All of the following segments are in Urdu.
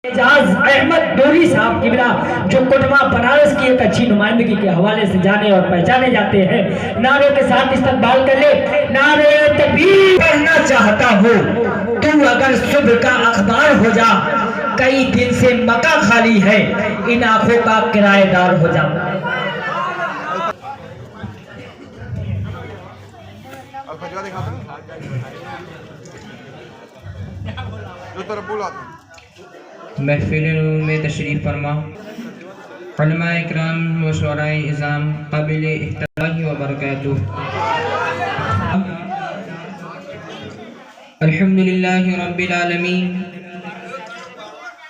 اعجاز احمد ڈوری صاحب کی بنا جو کوٹوا بنارس کی ایک اچھی نمائندگی کے حوالے سے جانے اور پہچانے جاتے ہیں، نعرے کے ساتھ استقبال کر لے۔ نعرے تکبیر پڑھنا چاہتا ہو تو اگر صبح کا اخبار ہو جا، کئی دن سے مکہ خالی ہے، ان آنکھوں کا کرایہ دار ہو جا۔ محفل نور میں تشریف فرما علماء اکرام و شعراء اعظام قابل احترام وبرکاتہ۔ الحمدللہ رب العالمین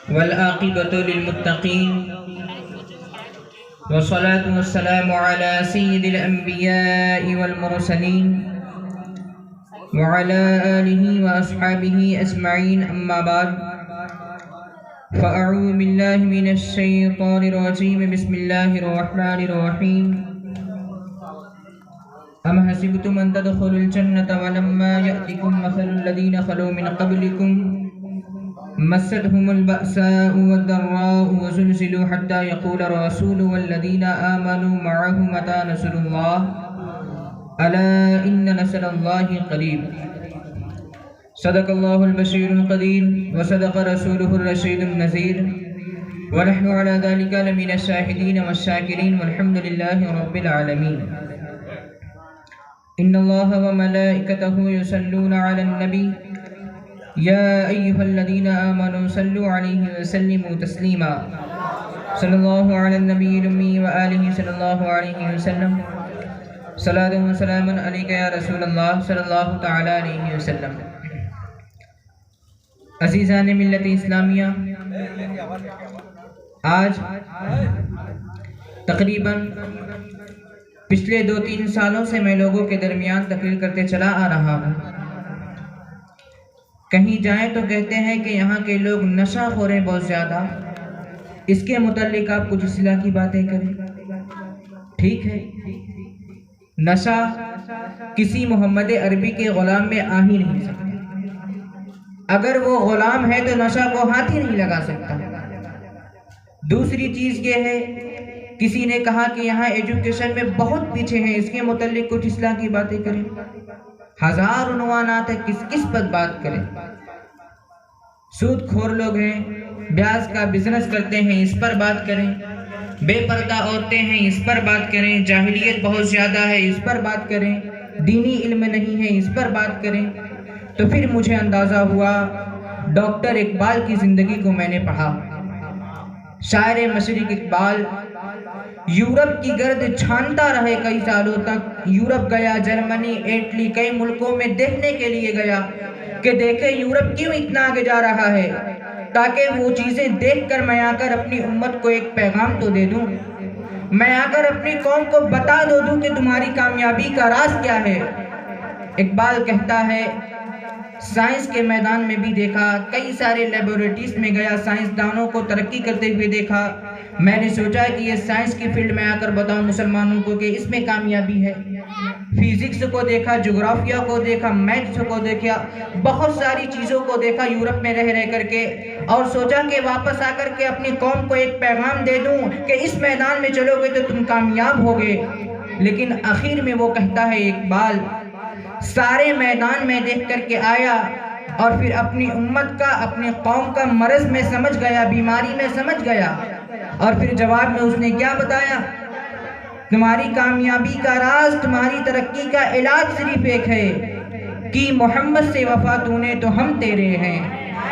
والعاقبۃ للمتقین والصلاة والسلام علی سید الانبیاء والمرسلین وعلی آلہ واصحابہ اجمعین، اما بعد فأعوذ باللہ من الشیطان الرجیم، بسم اللہ الرحمن الرحیم۔ ام حسبتم ان تدخلوا الجنة ولما یأتکم مثل الذین خلوا من قبلکم مستهم البأساء والضراء وزلزلوا حتى يقول الرسول والذین آمنوا معه متى نصر اللہ الا ان نصر اللہ قریب۔ صدق اللہ البشیر القدیر وصدق رسولہ الرشید النذیر ونحن على ذلك لمن الشاہدین والشاکرین والحمد للہ رب العالمین۔ ان اللہ وملائکتہ یصلون علی النبی یا ایہا الذین آمنوا صلوا علیہ وسلموا تسلیما۔ صلی اللہ علی النبی الامی وآلہ صلی اللہ علیہ وسلم۔ صلاۃ و سلام علیک یا رسول اللہ صلی اللہ تعالی علیہ وسلم۔ عزیزان ملت اسلامیہ، آج تقریباً پچھلے 2-3 سالوں سے میں لوگوں کے درمیان تقریر کرتے چلا آ رہا ہوں۔ کہیں جائیں تو کہتے ہیں کہ یہاں کے لوگ نشہ خور ہیں بہت زیادہ، اس کے متعلق آپ کچھ اصلاح کی باتیں کریں۔ ٹھیک ہے، نشہ کسی محمد عربی کے غلام میں آ ہی نہیں سکتا۔ اگر وہ غلام ہے تو نشہ کو ہاتھ ہی نہیں لگا سکتا۔ دوسری چیز یہ ہے، کسی نے کہا کہ یہاں ایجوکیشن میں بہت پیچھے ہیں، اس کے متعلق کچھ اصلاح کی باتیں کریں۔ ہزار عنوانات ہے، کس پر بات کریں۔ سود خور لوگ ہیں، بیاج کا بزنس کرتے ہیں، اس پر بات کریں۔ بے پردہ عورتیں ہیں، اس پر بات کریں۔ جاہلیت بہت زیادہ ہے، اس پر بات کریں۔ دینی علم نہیں ہے، اس پر بات کریں۔ تو پھر مجھے اندازہ ہوا، ڈاکٹر اقبال کی زندگی کو میں نے پڑھا۔ شاعر مشرق اقبال یورپ کی گرد چھانتا رہے کئی سالوں تک، یورپ گیا، جرمنی، اٹلی، کئی ملکوں میں دیکھنے کے لیے گیا کہ دیکھے یورپ کیوں اتنا آگے جا رہا ہے، تاکہ وہ چیزیں دیکھ کر میں آ کر اپنی امت کو ایک پیغام تو دے دوں، میں آ کر اپنی قوم کو بتا دوں کہ تمہاری کامیابی کا راز کیا ہے۔ اقبال کہتا ہے، سائنس کے میدان میں بھی دیکھا، کئی سارے لیبورٹریز میں گیا، سائنسدانوں کو ترقی کرتے ہوئے دیکھا۔ میں نے سوچا کہ یہ سائنس کی فیلڈ میں آ کر بتاؤں مسلمانوں کو کہ اس میں کامیابی ہے۔ فزکس کو دیکھا، جغرافیہ کو دیکھا، میتھس کو دیکھا، بہت ساری چیزوں کو دیکھا یورپ میں رہ کر کے، اور سوچا کہ واپس آ کر کے اپنی قوم کو ایک پیغام دے دوں کہ اس میدان میں چلو گے تو تم کامیاب ہوگے۔ لیکن آخر میں وہ کہتا ہے اقبال، سارے میدان میں دیکھ کر کے آیا اور پھر اپنی امت کا، اپنی قوم کا مرض میں سمجھ گیا، بیماری میں سمجھ گیا، اور پھر جواب میں اس نے کیا بتایا، تمہاری کامیابی کا راز، تمہاری ترقی کا علاج صرف ایک ہے کہ محمد سے وفا تو نے تو ہم تیرے ہیں،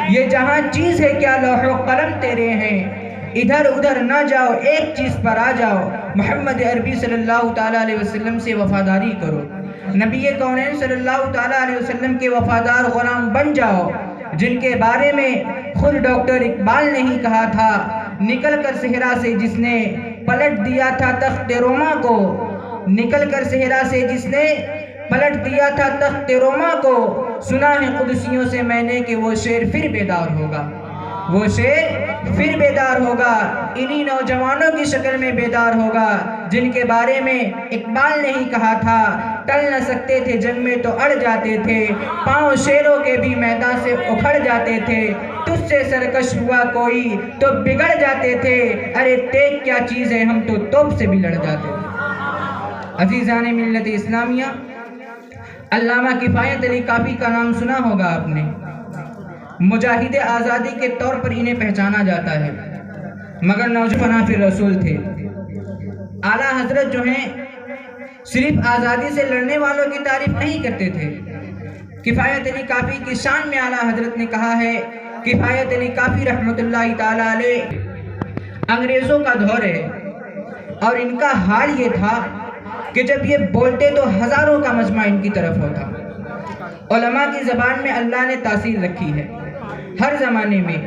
یہ جہاں چیز ہے کیا لوح و قلم تیرے ہیں، ادھر ادھر نہ جاؤ، ایک چیز پر آ جاؤ، محمد عربی صلی اللہ تعالیٰ علیہ وسلم سے وفاداری کرو، نبی کونین صلی اللہ تعالیٰ علیہ وسلم کے وفادار غلام بن جاؤ، جن کے بارے میں خود ڈاکٹر اقبال نے ہی کہا تھا، نکل کر صحرا سے جس نے پلٹ دیا تھا تخت روما کو، نکل کر صحرا سے جس نے پلٹ دیا تھا تخت روما کو، سنا ہے قدسیوں سے میں نے کہ وہ شیر پھر بیدار ہوگا، وہ شیر پھر بیدار ہوگا، انہی نوجوانوں کی شکل میں بیدار ہوگا جن کے بارے میں اقبال نے ہی کہا تھا ٹل نہ سکتے تھے جنگ میں تو اڑ جاتے تھے، پاؤں شیروں کے بھی میدان سے اکھڑ جاتے تھے، تجھ سے سرکش ہوا کوئی تو بگڑ جاتے تھے، ارے تیگ کیا چیز ہے ہم تو توپ سے بھی لڑ جاتے تھے۔ عزیزان ملت اسلامیہ، علامہ کفایت علی کافی کا نام سنا ہوگا آپ نے۔ مجاہد آزادی کے طور پر انہیں پہچانا جاتا ہے، مگر نوجوان پھر رسول تھے۔ اعلیٰ حضرت جو ہیں صرف آزادی سے لڑنے والوں کی تعریف نہیں کرتے تھے۔ کفایت علی کافی کی شان میں اعلیٰ حضرت نے کہا ہے، کفایت علی کافی رحمت اللہ تعالیٰ علیہ انگریزوں کا دور ہے، اور ان کا حال یہ تھا کہ جب یہ بولتے تو ہزاروں کا مجمع ان کی طرف ہوتا۔ علماء کی زبان میں اللہ نے تاثیر رکھی ہے ہر زمانے میں۔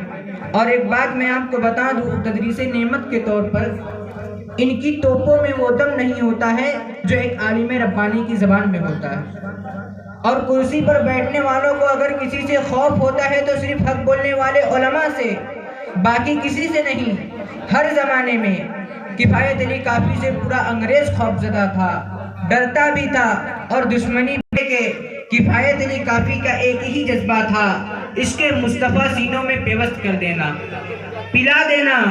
اور ایک بات میں آپ کو بتا دوں، تدریس نعمت کے طور پر ان کی توپوں میں وہ دم نہیں ہوتا ہے جو ایک عالم ربانی کی زبان میں ہوتا ہے۔ اور کرسی پر بیٹھنے والوں کو اگر کسی سے خوف ہوتا ہے تو صرف حق بولنے والے علماء سے، باقی کسی سے نہیں۔ ہر زمانے میں کفایت علی کافی سے پورا انگریز خوف زدہ تھا، ڈرتا بھی تھا، اور دشمنی کے کفایت علی کافی کا ایک ہی جذبہ تھا، عشق مصطفیٰ سینوں میں پیوست کر دینا، پلا دینا۔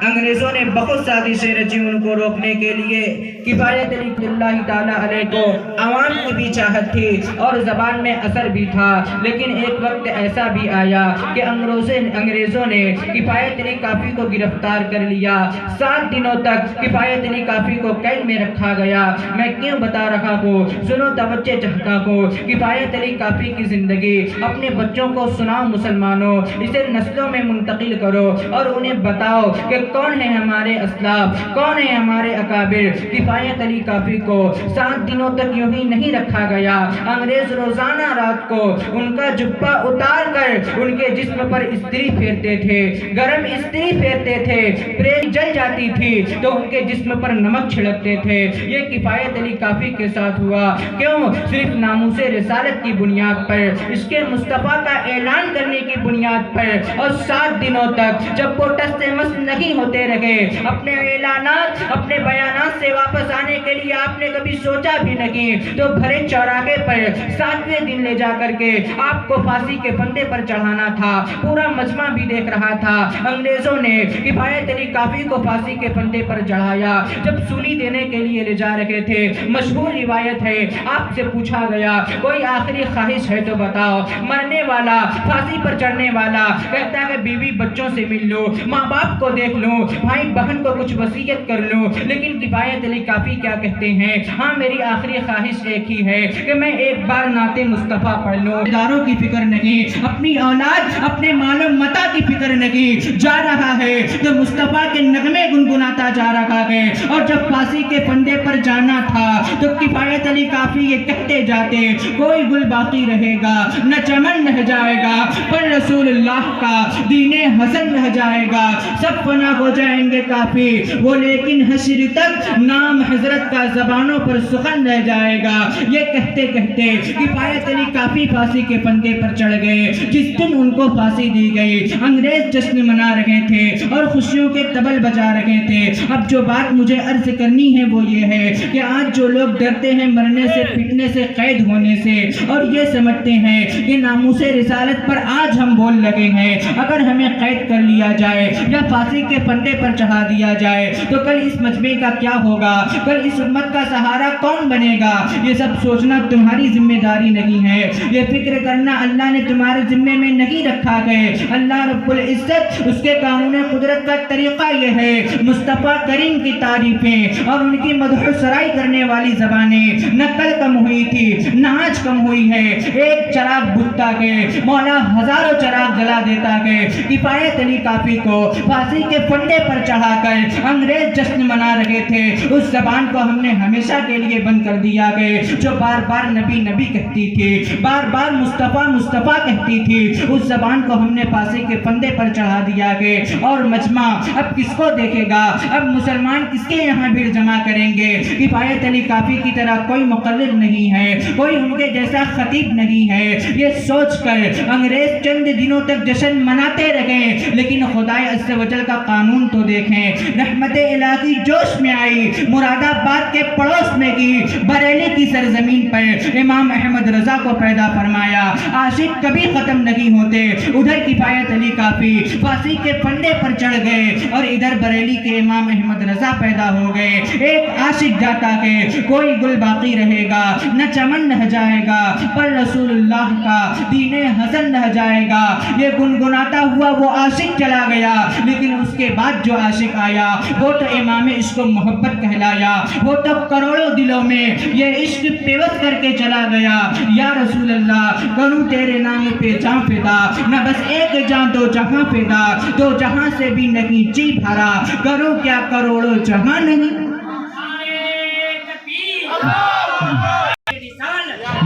انگریزوں نے بہت سازشیں رچی ان کو روکنے کے لیے۔ کفایت علی اللہ تعالیٰ علیہ کو عوام کی بھی چاہت تھی اور زبان میں اثر بھی تھا، لیکن ایک وقت ایسا بھی آیا کہ انگریزوں نے کفایت علی کافی کو گرفتار کر لیا۔ 7 دنوں تک کفایت علی کافی کو قید میں رکھا گیا۔ میں کیوں بتا رہا ہوں، سنو توجہ چاہتا ہوں۔ کفایت علی کافی کی زندگی اپنے بچوں کو سناؤ مسلمانوں، اسے نسلوں میں منتقل کرو اور انہیں بتاؤ کہ کون ہے ہمارے اسلاف، کون ہے ہمارے اکابر۔ کفایت علی کافی کو 7 دنوں تک یوں ہی نہیں رکھا گیا۔ انگریز روزانہ رات کو ان کا جبہ اتار کر ان کے جسم پر استری پھیرتے تھے، گرم استری پھیرتے تھے، پریس جل جاتی تھی تو ان کے جسم پر نمک چھڑکتے تھے۔ یہ کفایت علی کافی کے ساتھ ہوا، کیوں؟ صرف ناموس رسالت کی بنیاد پر، اس کے مصطفیٰ کا اعلان کرنے کی بنیاد پر۔ اور 7 دنوں تک جب وہ ٹس سے مس نہیں ہوتے رہے، اپنے اعلانات، اپنے بیانات سے واپس آنے کے لیے آپ نے کبھی سوچا بھی نہیں، تو بھرے چوراہے پر 7ویں دن لے جا کر کے آپ کو پھانسی کے پھندے پر چڑھانا تھا۔ پورا مجمع بھی دیکھ رہا تھا۔ انگریزوں نے کفایت علی کافی کو پھانسی کے پھندے پر چڑھایا۔ جب سولی دینے کے لیے لے جا رہے تھے، مشہور روایت ہے، آپ سے پوچھا گیا کوئی آخری خواہش ہے تو بتاؤ۔ مرنے والا، پھانسی پر چڑھنے والا کہتا ہے بیوی بچوں سے مل لو، ماں باپ کو دیکھ لوں، بھائی بہن کو کچھ وصیت کر لوں۔ لیکن کفایت علی کافی کیا کہتے ہیں؟ ہاں میری آخری خواہش ایک ہی ہے کہ میں ایک بار نعت مصطفیٰ پڑھ لوں۔ اداروں کی فکر نہیں، اپنی اولاد، اپنے مال و متاع کی فکر نہیں، جا رہا ہے تو مصطفیٰ کے نغمے گنگناتا جا رہا ہے۔ اور جب پھانسی کے پھندے پر جانا تھا تو کفایت علی کافی یہ کہتے جاتے، کوئی گل باقی رہے گا نہ چمن رہ جائے گا، پر رسول اللہ کا دین حسن رہ جائے گا۔ سب فنا ہو جائیں گے کافی وہ، لیکن حشر تک نام حضرت کا زبانوں پر سخن رہ جائے گا۔ یہ کہتے کہتے کفایت علی کافی پھانسی کے پھندے پر چڑھ گئے۔ جس دن ان کو پھانسی دی گئی، انگریز جشن منا رہے تھے اور خوشیوں کے طبل بجا رہے تھے۔ اب جو بات مجھے عرض کرنی ہے وہ یہ ہے کہ آج جو لوگ ڈرتے ہیں مرنے سے، پٹنے سے، قید ہونے سے، اور یہ سمجھتے ہیں کہ ناموس رسالت پر آج ہم بول لگے ہیں، اگر ہمیں قید کر لیا جائے یا پھانسی کے پھندے پر چڑھا دیا جائے تو کل اس مجمع کا کیا ہوگا، کل اس امت کا سہارا کون بنے گا؟ یہ سب سوچنا تمہاری ذمہ داری نہیں ہے، یہ فکر کرنا اللہ نے تمہارے ذمے میں نہیں رکھا ہے۔ اللہ رب العزت، اس کے قانون قدرت کا طریقہ یہ ہے، مصطفیٰ کریم کی تعریفیں اور ان کی مدح و سرائی کرنے والی زبانیں نہ کل کم ہوئی تھی نہ آج کم ہوئی ہے۔ ایک چراغ بجھتا گئے، مولا ہزاروں چراغ جلا دیتا گئے۔ کفایت علی کافی کو پھانسی کے پھندے پر چڑھا کر انگریز جشن منا رہے تھے، اس زبان کو ہم نے ہمیشہ کے لیے بند کر دیا گئے جو بار بار نبی نبی کہتی تھی، بار بار مصطفیٰ مصطفیٰ کہتی تھی، اس زبان کو ہم نے پھانسی کے پھندے پر چڑھا دیا گئے۔ اور مجمع اب کس کو دیکھے گا؟ اب مسلمان کس کے یہاں بھیڑ جمع کریں گے؟ کفایت علی کافی کی طرح کوئی مقرر نہیں ہے، کوئی ان کے جیسا خطیب نہیں ہے۔ یہ سوچ کر انگریز چند دنوں تک جشن مناتے رہے، لیکن خدائے عز و جل کا قانون تو دیکھیں، رحمت الہی جوش میں آئی، مراد آباد کے پڑوس میں کی بریلی کی سرزمین پر امام احمد رضا کو پیدا فرمایا۔ عاشق کبھی ختم نہیں ہوتے، ادھر کفایت علی کافی فارسی کے پندے پر چڑھ گئے اور ادھر بریلی کے امام احمد رضا پیدا ہو گئے۔ ایک عاشق جاتا ہے، کوئی گل باقی رہے گا، نہ چمن رہ جائے گا، پر رسول اللہ کا دین حسن رہ جائے گا۔ یہ گنگناتا ہوا وہ عاشق چلا گیا، لیکن اس کے بعد جو عاشق آیا وہ تو امام عشق و محبت کہلایا، وہ تو کروڑوں دلوں میں یہ عشق پیوست کر کے چلا گیا۔ یا رسول اللہ کروں تیرے نام پہ جاں فدا، نہ بس ایک جاں دو جہاں فدا، دو جہاں سے بھی نہیں جی بھرا، کروں کیا کروڑوں جہاں نہیں۔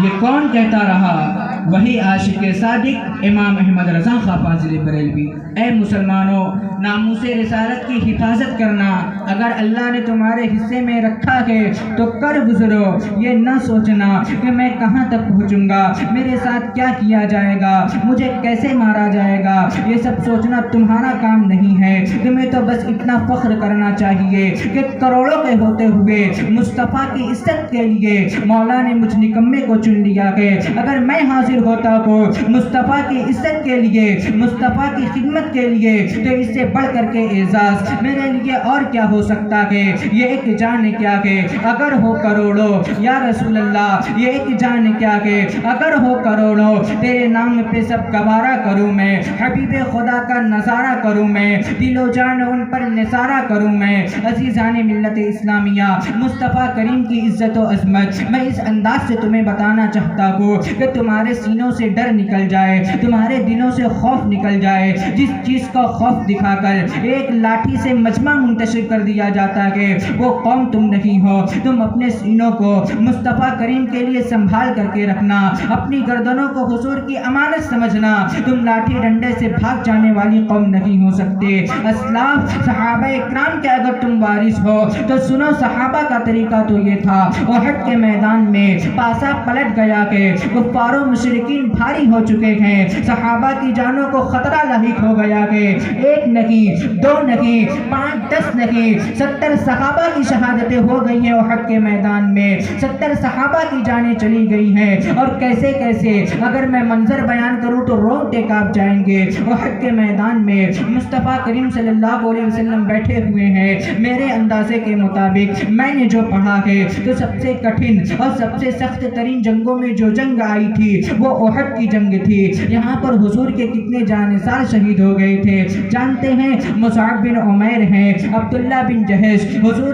یہ کون کہتا رہا؟ وہی عاشق صادق امام احمد رضا خاں فاضل بریلوی۔ اے مسلمانوں، ناموس رسالت کی حفاظت کرنا اگر اللہ نے تمہارے حصے میں رکھا ہے تو کر گزرو، یہ نہ سوچنا کہ میں کہاں تک پہنچوں گا، میرے ساتھ کیا کیا جائے گا، مجھے کیسے مارا جائے گا۔ یہ سب سوچنا تمہارا کام نہیں ہے، تمہیں تو بس اتنا فخر کرنا چاہیے کہ کروڑوں کے ہوتے ہوئے مصطفیٰ کی عزت کے لیے مولا نے مجھ نکمے کو چن لیا کہ اگر میں حاضر ہوتا تو مصطفیٰ کی عزت کے لیے، مصطفیٰ کی خدمت کے لیے، تو اس سے بڑھ کر کے اعزاز میرے لیے اور کیا ہو سکتا ہے۔ یہ ایک جان کیا کہ اگر ہو کروڑوں، یا رسول اللہ یہ ایک جان کیا کہ اگر ہو کروڑوں، تیرے نام پہ سب گوارا کروں میں، حبیب خدا کا نظارہ کروں میں، دل و جان ان پر نثارہ کروں میں۔ عزیزان ملت اسلامیہ، مصطفیٰ کریم کی عزت و عظمت میں اس انداز سے تمہیں بتانا چاہتا ہوں کہ تمہارے سینوں سے ڈر نکل جائے، تمہارے دلوں سے خوف نکل جائے۔ جس چیز کا خوف دکھا کر ایک لاٹھی سے مجمع منتشر کر دیا جاتا ہے وہ قوم تم نہیں ہو۔ تم اپنے سینوں کو مصطفیٰ کریم کے لیے سنبھال کر کے رکھنا، اپنی گردنوں کو حضور کی امانت سمجھنا۔ تم لاٹھی ڈنڈے سے بھاگ جانے والی قوم نہیں ہو سکتے۔ اسلاف صحابہ اکرام کے اگر تم وارث ہو تو سنو، صحابہ کا طریقہ تو یہ تھا، احد کے میدان میں پاسا پلٹ گیا کہ کفار و مشرکین بھاری ہو چکے ہیں، صحابہ کی جانوں کو خطرہ لاحق ہو گیا کہ ایک نہیں، دو نہیں، 5 10 نہیں، 70 صحابہ کی شہادتیں ہو گئی ہیں احد کے میدان میں، 70 صحابہ کی جانیں چلی گئی ہیں۔ اور کیسے کیسے اگر میں منظر بیان کروں تو رونگٹے کانپ جائیں گے۔ احد کے میدان میں مصطفیٰ کریم صلی اللہ علیہ وسلم بیٹھے ہوئے ہیں۔ میرے اندازے کے مطابق میں نے جو پڑھا ہے تو سب سے کٹھن اور سب سے سخت ترین جنگوں میں جو جنگ آئی تھی وہ احد کی جنگ تھی۔ یہاں پر حضور کے کتنے جانثار شہید ہو گئے تھے جانتے ہیں؟ مصعب بن عمیر ہیں، عبداللہ بن جہش، حضور